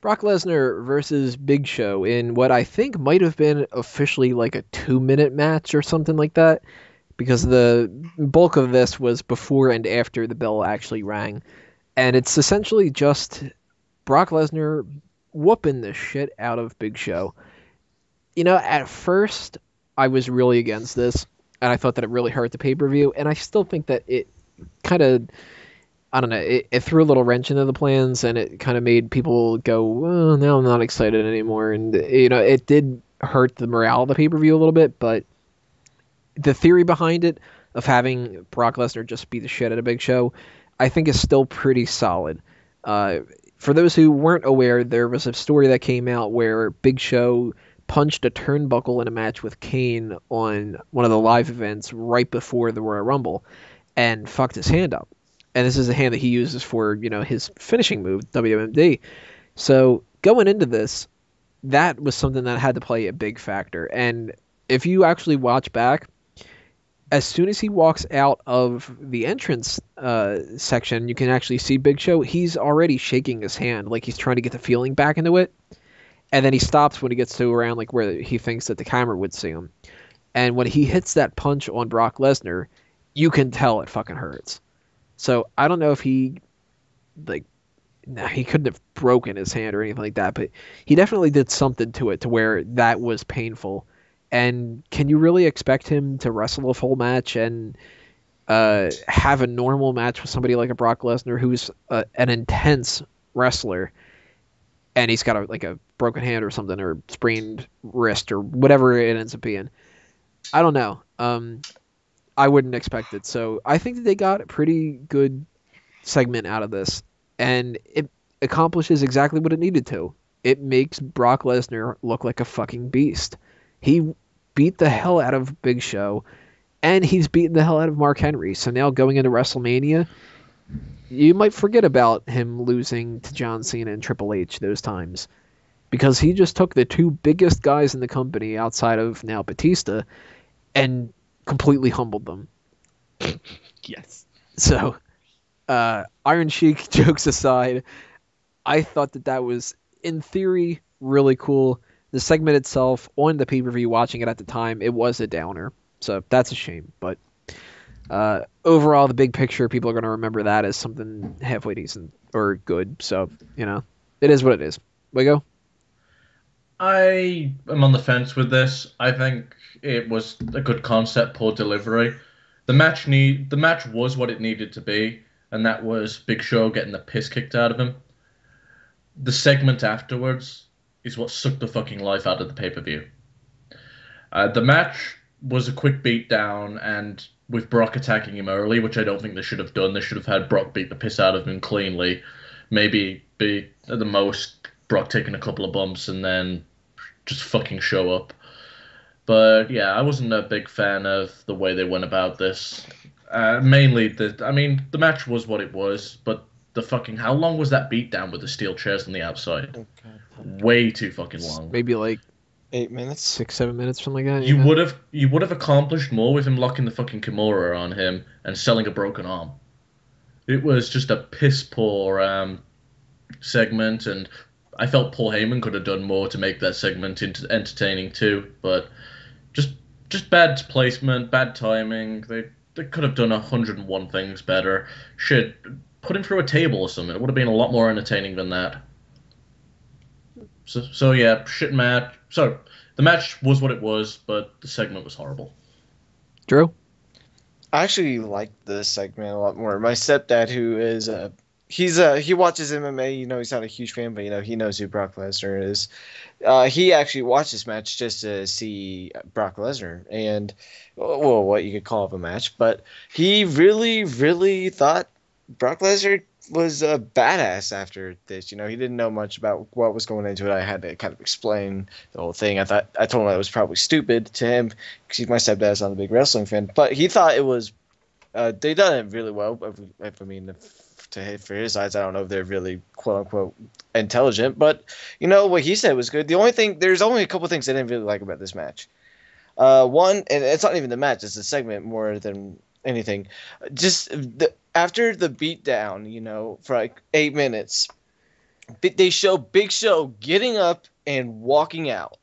Brock Lesnar versus Big Show in what I think might have been officially like a 2 minute match or something like that, because the bulk of this was before and after the bell actually rang. And it's essentially just Brock Lesnar whooping the shit out of Big Show. At first, I was really against this, and I thought that it really hurt the pay per view, and I still think that it kind of, I don't know, it threw a little wrench into the plans, and it kind of made people go, well, now I'm not excited anymore. And, it did hurt the morale of the pay per view a little bit, but the theory behind it of having Brock Lesnar just beat the shit out of Big Show, I think is still pretty solid. Uh, for those who weren't aware, there was a story that came out where Big Show punched a turnbuckle in a match with Kane on one of the live events right before the Royal Rumble and fucked his hand up. And this is a hand that he uses for, his finishing move, WMD. So going into this, that was something that had to play a big factor. And if you actually watch back, as soon as he walks out of the entrance section, you can actually see Big Show. He's already shaking his hand, like he's trying to get the feeling back into it. And then he stops when he gets to around like where he thinks that the camera would see him. And when he hits that punch on Brock Lesnar, you can tell it fucking hurts. So I don't know if he couldn't have broken his hand or anything like that, but he definitely did something to it to where that was painful. And can you really expect him to wrestle a full match and have a normal match with somebody like a Brock Lesnar who's an intense wrestler, and he's got a broken hand or something, or sprained wrist or whatever it ends up being? I don't know. I wouldn't expect it. So I think that they got a pretty good segment out of this, and it accomplishes exactly what it needed to. It makes Brock Lesnar look like a fucking beast. He beat the hell out of Big Show, and he's beaten the hell out of Mark Henry. So now going into WrestleMania, you might forget about him losing to John Cena and Triple H those times, because he just took the two biggest guys in the company outside of now Batista and completely humbled them. Yes. So, Iron Sheik jokes aside, I thought that was, in theory, really cool. The segment itself, on the pay-per-view, watching it at the time, it was a downer. So that's a shame. But overall, the big picture, people are going to remember that as something halfway decent or good. So, it is what it is. We go. I am on the fence with this. I think it was a good concept, poor delivery. The match was what it needed to be, and that was Big Show getting the piss kicked out of him. The segment afterwards is what sucked the fucking life out of the pay-per-view. The match was a quick beatdown, and with Brock attacking him early, which I don't think they should have done. They should have had Brock beat the piss out of him cleanly. Maybe be, at the most, Brock taking a couple of bumps and then just fucking show up. But yeah, I wasn't a big fan of the way they went about this. Mainly, the match was what it was, but the fucking, how long was that beatdown with the steel chairs on the outside? Okay. Way too fucking long. Maybe like 8 minutes, 6-7 minutes, something like that. You would have accomplished more with him locking the fucking Kimura on him and selling a broken arm. It was just a piss poor segment, and I felt Paul Heyman could have done more to make that segment entertaining too. But just bad placement, bad timing. They could have done 101 things better. Shit, put him through a table or something. It would have been a lot more entertaining than that. So yeah, shit match. So the match was what it was, but the segment was horrible. Drew? I actually liked this segment a lot more. My stepdad, who is he watches MMA, he's not a huge fan, but he knows who Brock Lesnar is. He actually watched this match just to see Brock Lesnar and, well, what you could call it a match, but he really, really thought Brock Lesnar was a badass after this. He didn't know much about what was going into it. I had to kind of explain the whole thing. I told him that was probably stupid to him because my stepdad's not a big wrestling fan, but he thought it was. They done it really well. For his eyes, I don't know if they're really quote unquote intelligent, but what he said was good. There's only a couple things I didn't really like about this match. One, and it's not even the match; it's the segment more than anything. Just after the beatdown, for like 8 minutes, They show Big Show getting up and walking out.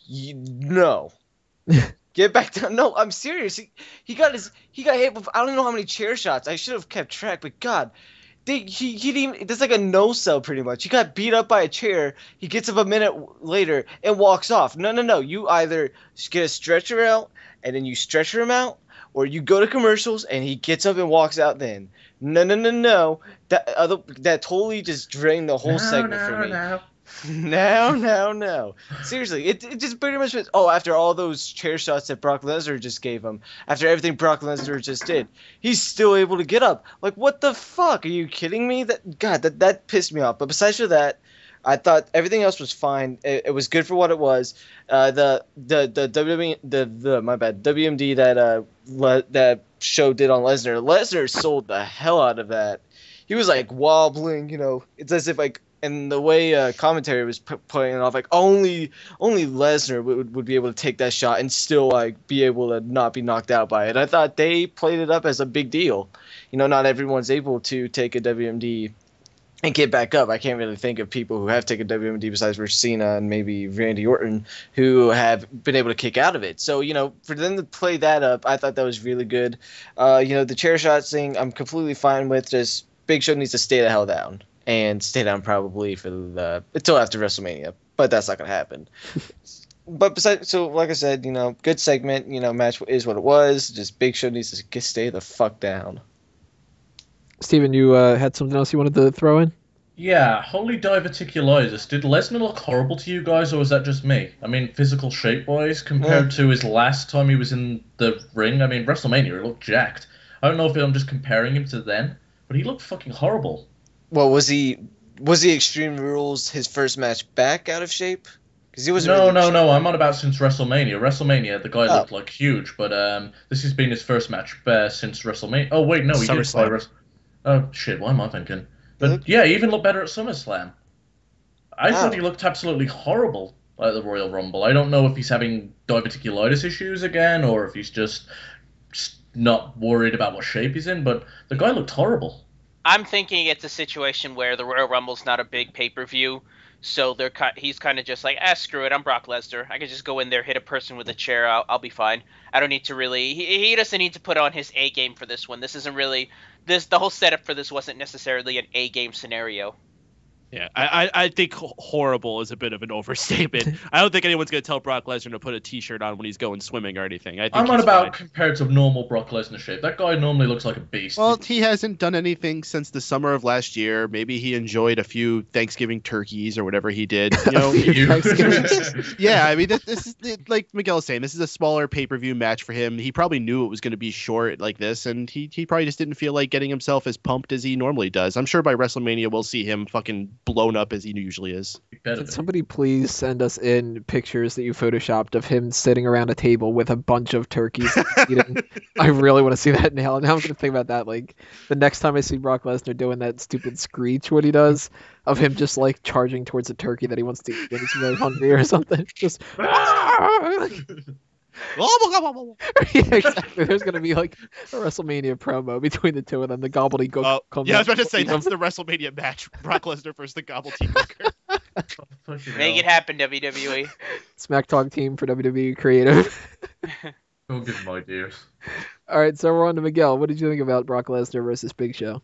No. Get back down. No, I'm serious. He got hit with, I don't know how many chair shots. I should have kept track, but God, he didn't even, that's like a no sell pretty much. He got beat up by a chair. He gets up a minute later and walks off. No. You either get a stretcher out and then you stretcher him out, or you go to commercials and he gets up and walks out then. No. That totally just drained the whole segment for me. No. Seriously, it just pretty much was, after all those chair shots that Brock Lesnar just gave him, after everything Brock Lesnar just did, he's still able to get up. Like, what the fuck? Are you kidding me? That pissed me off. But besides for that, I thought everything else was fine. It was good for what it was. The WMD that show did on Lesnar. Lesnar sold the hell out of that. He was like wobbling, It's as if like, and the way commentary was putting it off, like only Lesnar would be able to take that shot and still like be able to not be knocked out by it. I thought they played it up as a big deal. Not everyone's able to take a WMD and get back up. I can't really think of people who have taken WMD besides Rich Cena and maybe Randy Orton who have been able to kick out of it. So, for them to play that up, I thought that was really good. The chair shot thing, I'm completely fine with. Just Big Show needs to stay the hell down. And stay down probably until after WrestleMania, but that's not gonna happen. But besides, so like I said, good segment. Match is what it was. Just Big Show needs to stay the fuck down. Steven, you had something else you wanted to throw in? Yeah, holy diverticulitis. Did Lesnar look horrible to you guys, or was that just me? I mean, physical shape-wise, compared to his last time he was in the ring, I mean, WrestleMania, he looked jacked. I don't know if I'm just comparing him to then, but he looked fucking horrible. Well, was he Extreme Rules his first match back out of shape? Because he was No. I'm on about since WrestleMania. WrestleMania, the guy looked like huge, but this has been his first match since WrestleMania. Oh wait, no, he did play Oh shit, what am I thinking? But yeah, he even looked better at SummerSlam. I thought he looked absolutely horrible at the Royal Rumble. I don't know if he's having diverticulitis issues again, or if he's just not worried about what shape he's in. But the guy looked horrible. I'm thinking it's a situation where the Royal Rumble's not a big pay-per-view, so he's kind of just like, screw it, I'm Brock Lesnar. I can just go in there, hit a person with a chair, I'll be fine. I don't need to really... He doesn't need to put on his A-game for this one. This isn't really... The whole setup for this wasn't necessarily an A-game scenario. Yeah, I think horrible is a bit of an overstatement. I don't think anyone's going to tell Brock Lesnar to put a T-shirt on when he's going swimming or anything. I'm on about compared to normal Brock Lesnar shape. That guy normally looks like a beast. Well, he hasn't done anything since the summer of last year. Maybe he enjoyed a few Thanksgiving turkeys or whatever he did. Yeah, I mean, this is like Miguel was saying. This is a smaller pay-per-view match for him. He probably knew it was going to be short like this, and he probably just didn't feel like getting himself as pumped as he normally does. I'm sure by WrestleMania we'll see him fucking blown up as he usually is. Can somebody please send us in pictures that you photoshopped of him sitting around a table with a bunch of turkeys eating? I really want to see that now. Now I'm going to think about that. Like the next time I see Brock Lesnar doing that stupid screech, what he does of him just like charging towards a turkey that he wants to eat when he's really hungry or something. Just yeah, exactly. There's gonna be like a WrestleMania promo between the two of them. The gobbledygook. Yeah, I was about to say that's the WrestleMania match: Brock Lesnar versus the gobbledygooker. Make it happen, WWE. Smack Talk team for WWE Creative. Don't give my ideas. All right, so we're on to Miguel. What did you think about Brock Lesnar versus Big Show?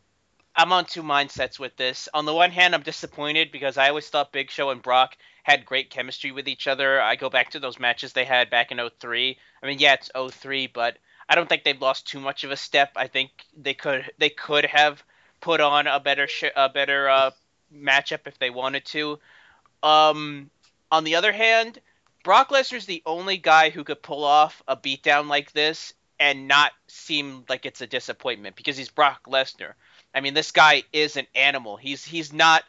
I'm on two mindsets with this. On the one hand, I'm disappointed because I always thought Big Show and Brock had great chemistry with each other. I go back to those matches they had back in 2003. I mean, yeah, it's 2003, but I don't think they've lost too much of a step. I think they could have put on a better matchup if they wanted to. On the other hand, Brock Lesnar's the only guy who could pull off a beatdown like this and not seem like it's a disappointment because he's Brock Lesnar. I mean, this guy is an animal. He's not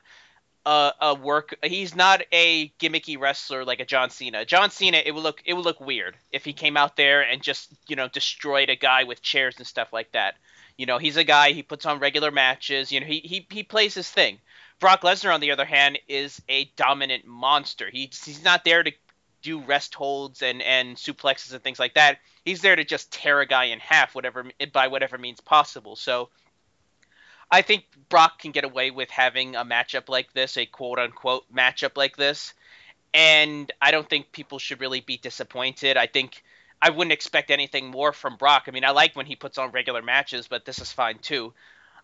he's not a gimmicky wrestler like a John Cena. John Cena, it would look weird if he came out there and just, destroyed a guy with chairs and stuff like that. He's a guy, he puts on regular matches, he plays his thing. Brock Lesnar, on the other hand, is a dominant monster. He's not there to do rest holds and suplexes and things like that. He's there to just tear a guy in half by whatever means possible. So I think Brock can get away with having a matchup like this, a quote-unquote matchup like this, and I don't think people should really be disappointed. I think I wouldn't expect anything more from Brock. I mean, I like when he puts on regular matches, but this is fine too.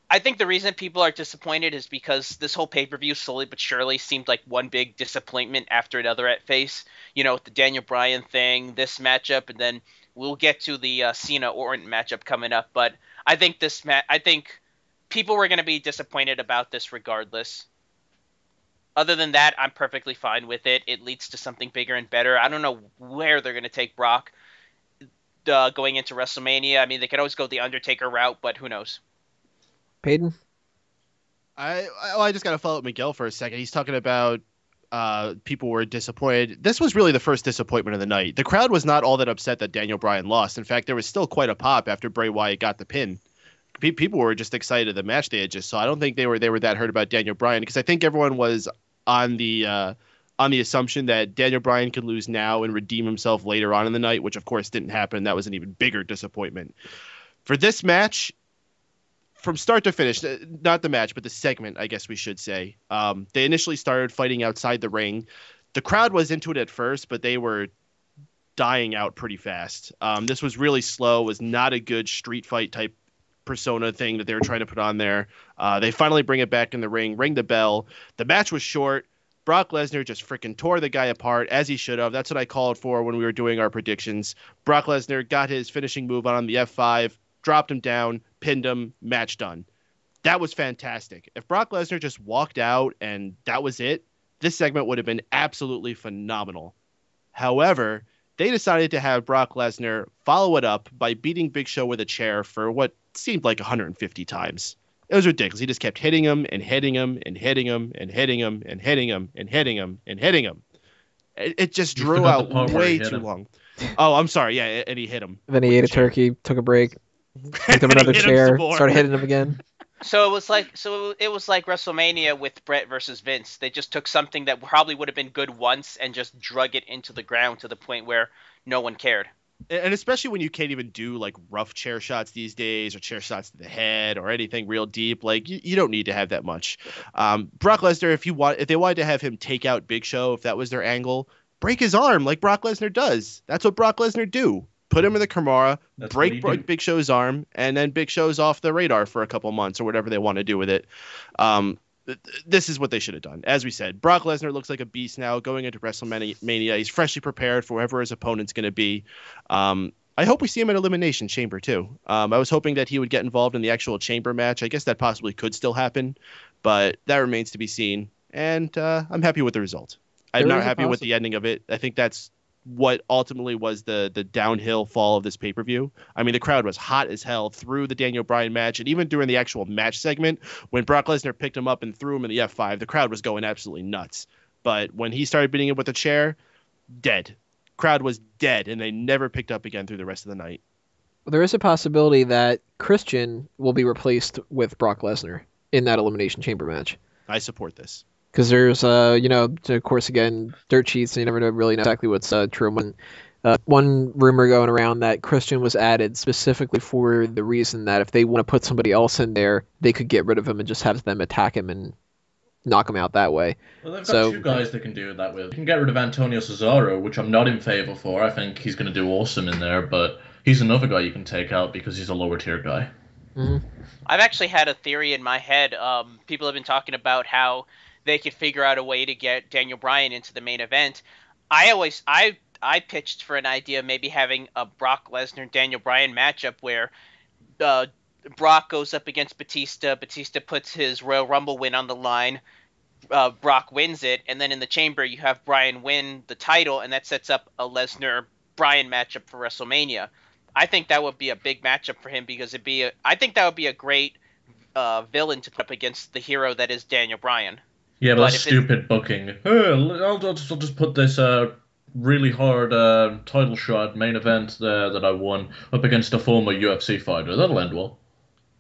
I think the reason people are disappointed is because this whole pay-per-view slowly but surely seemed like one big disappointment after another at Face. You know, with the Daniel Bryan thing, this matchup, and then we'll get to the Cena Orton matchup coming up. But I think I think people were going to be disappointed about this regardless. Other than that, I'm perfectly fine with it. It leads to something bigger and better. I don't know where they're going to take Brock going into WrestleMania. I mean, they could always go the Undertaker route, but who knows? Peyton? I just got to follow up Miguel for a second. He's talking about people were disappointed. This was really the first disappointment of the night. The crowd was not all that upset that Daniel Bryan lost. In fact, there was still quite a pop after Bray Wyatt got the pin. People were just excited the match they had just saw. I don't think they were that hurt about Daniel Bryan, because I think everyone was on the assumption that Daniel Bryan could lose now and redeem himself later on in the night, which of course didn't happen. That was an even bigger disappointment. For this match, from start to finish, not the match, but the segment, I guess we should say, they initially started fighting outside the ring. The crowd was into it at first, but they were dying out pretty fast. This was really slow, was not a good street fight type persona thing that they were trying to put on there. They finally bring it back in the ring, ring the bell. The match was short. Brock Lesnar just freaking tore the guy apart, as he should have. That's what I called for when we were doing our predictions. Brock Lesnar got his finishing move on the F5, dropped him down, pinned him, match done. That was fantastic. If Brock Lesnar just walked out and that was it, this segment would have been absolutely phenomenal. However, they decided to have Brock Lesnar follow it up by beating Big Show with a chair for what seemed like 150 times. It was ridiculous. He just kept hitting him and hitting him and hitting him and hitting him and hitting him and hitting him and hitting him. It just drew out way too long. Oh, I'm sorry. Yeah, and he hit him. Then he ate a turkey, took a break, picked up another chair, started hitting him again. So it was like WrestleMania with Brett versus Vince. They just took something that probably would have been good once and just drug it into the ground to the point where no one cared. And especially when you can't even do like rough chair shots these days, or chair shots to the head, or anything real deep. Like you don't need to have that much. Brock Lesnar, if they wanted to have him take out Big Show, if that was their angle, break his arm like Brock Lesnar does. That's what Brock Lesnar do. Put him in the Kimura, break Big Show's arm, and then Big Show's off the radar for a couple months or whatever they want to do with it. This is what they should have done. As we said, Brock Lesnar looks like a beast now going into WrestleMania. He's freshly prepared for whoever his opponent's going to be. I hope we see him at Elimination Chamber too. I was hoping that he would get involved in the actual Chamber match. I guess that possibly could still happen, but that remains to be seen. And I'm happy with the result. I'm not happy with the ending of it. I think that's what ultimately was the downhill fall of this pay-per-view. I mean, the crowd was hot as hell through the Daniel Bryan match, and even during the actual match segment, when Brock Lesnar picked him up and threw him in the F5, the crowd was going absolutely nuts. But when he started beating him with a chair, dead. Crowd was dead, and they never picked up again through the rest of the night. Well, there is a possibility that Christian will be replaced with Brock Lesnar in that Elimination Chamber match. I support this. Because there's, of course, again, dirt sheets, and you never really know exactly what's true. One rumor going around that Christian was added specifically for the reason that if they want to put somebody else in there, they could get rid of him and just have them attack him and knock him out that way. Well, they've got two guys they can do that with. You can get rid of Antonio Cesaro, which I'm not in favor for. I think he's going to do awesome in there, but he's another guy you can take out because he's a lower tier guy. Mm-hmm. I've actually had a theory in my head. People have been talking about how they could figure out a way to get Daniel Bryan into the main event. I pitched for an idea of maybe having a Brock Lesnar Daniel Bryan matchup where Brock goes up against Batista. Batista puts his Royal Rumble win on the line. Brock wins it, and then in the Chamber you have Bryan win the title, and that sets up a Lesnar Bryan matchup for WrestleMania. I think that would be a big matchup for him because I think that would be a great villain to put up against the hero that is Daniel Bryan. Yeah, but that's stupid booking. I'll just put this really hard title shot main event that I won up against a former UFC fighter. That'll end well.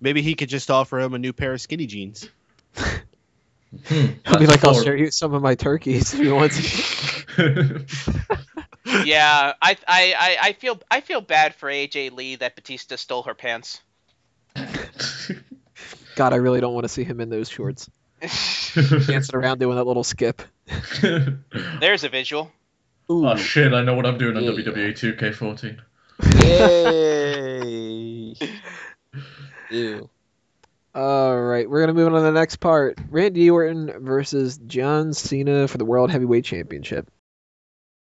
Maybe he could just offer him a new pair of skinny jeans. I'll be like, I'll share you some of my turkeys if you want to. Yeah, I feel bad for AJ Lee that Batista stole her pants. God, I really don't want to see him in those shorts. Dancing around doing that little skip. There's a visual. Ooh. Oh shit! I know what I'm doing on Yeah. WWE 2K14. Yay! Ew. All right, we're gonna move on to the next part. Randy Orton versus John Cena for the World Heavyweight Championship.